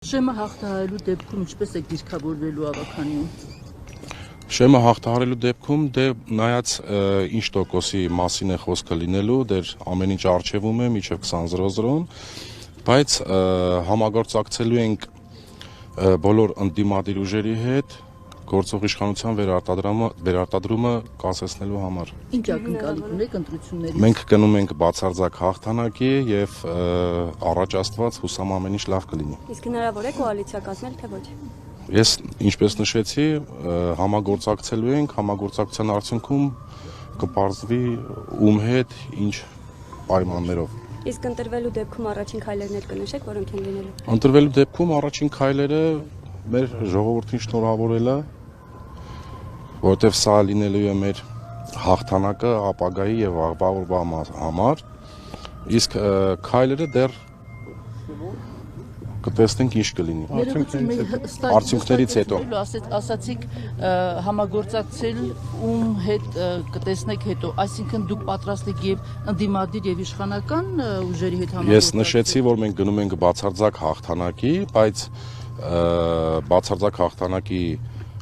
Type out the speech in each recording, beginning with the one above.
Շեմը հաղթահարելու դեպքում ինչպես է դիրքավորվելու ավականին։ Շեմը հաղթահարելու դեպքում դե նայած ինչ տոկոսի մասին է խոսքը լինելու, դեր ամեն ինչ արժևում է մինչև 20:00-ն, բայց համագործակցելու ենք բոլոր ընդդիմադիր ուժերի հետ գործող իշխանության վերարտադրումը կասեցնելու համար։ Ինչ ակնկալիք ունեք ընտրություններից։ Մենք գնում ենք բացարձակ հաղթանակի եւ առաջ Աստված հուսամ ամեն ինչ լավ կլինի։ Իսկ հնարավոր է կոալիցիա կազմել, թե ոչ։ Ես ինչպես նշեցի, համագործակցելու ենք, համագործակցության արդյունքում կպարզվի ում հետ ինչ պայմաններով։ Իսկ ընտրվելու դեպքում առաջին քայլերն էլ կնշեք, որոնք են լինելու։ Ընտրվելու դեպքում առաջին քայլերը մեր ժողովրդին շնորհավորելը, որովհետև սա լինելու է մեր հաղթանակը ապագայի եւ վաղվա օրվա համար, իսկ քայլերը դեռ կտեսնենք ինչ կլինի։ Արդյունքներից հետո ասացիք համագործակցել ում հետ կտեսնեք հետո, այսինքն դուք պատրաստ եք եւ ընդդիմադիր եւ իշխանական ուժերի հետ համագործակցել։ Ես նշեցի, որ մենք գնում ենք բացարձակ հաղթանակի, բայց բացարձակ հաղթանակի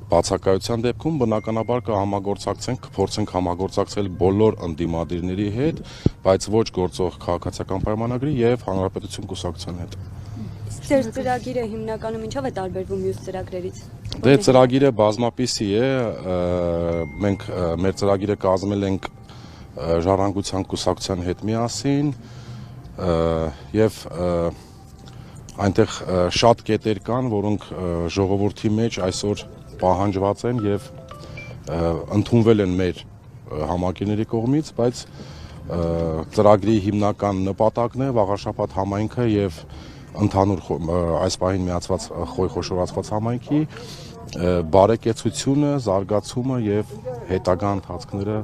բացակայության դեպքում բնականաբար կհամագործակցենք, կփորձենք համագործակցել բոլոր ընդդիմադիրների հետ, բայց ոչ գործող քաղաքացիական պայմանագրի եւ հանրապետություն կուսակցության հետ։ Ձեր ծրագիրը հիմնականում ինչով է տարբերվում մյուս ծրագրերից։ Դե ծրագիրը բազմապիսի է, մենք մեր ծրագիրը կազմել ենք Ժառանգության կուսակցության հետ միասին եւ այնտեղ շատ կետեր կան, որոնք ժողովրդի մեջ այսօր պահանջված են եւ ընդունվել են մեր համակիրների կողմից, բայց ծրագրի հիմնական նպատակն է վաղաշաբաթ համայնքը եւ ընդհանուր այս պահին միացված խոշորացված համայնքի բարեկեցությունը, զարգացումը եւ հետագա ընթացքները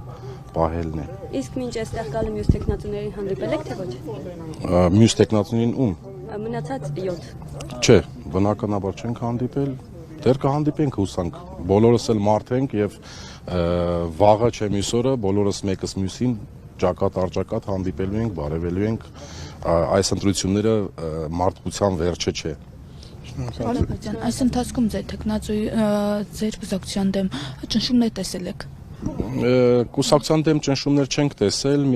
պահելն է։ Իսկ մինչ այստեղ գալու մյուս տեխնատուներին հանդիպել եք, թե ոչ։ Մյուս տեխնատուներին ում։ Մնացած 7։ Չէ, բնականաբար չենք հանդիպել, դեռ կհանդիպենք հուսանք, բոլորս էլ մարդ ենք եւ վաղը չէ մյուս օրը բոլորս մեկս մյուսին ճակատ առճակատ հանդիպելու ենք, բարևելու ենք, այս ընտրությունները մարդկության վերջը չէ։ Արաբական, այս ընթացքում ձեր կուսակցության դեմ ճնշումներ տեսել եք։ Կուսակցության դեմ ճնշումներ չենք տեսել,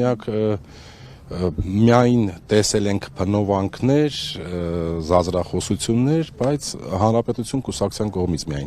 միայն տեսել ենք փնովանքներ, զազրախոսություններ, բայց հանրապետություն կուսակցության կողմից միայն։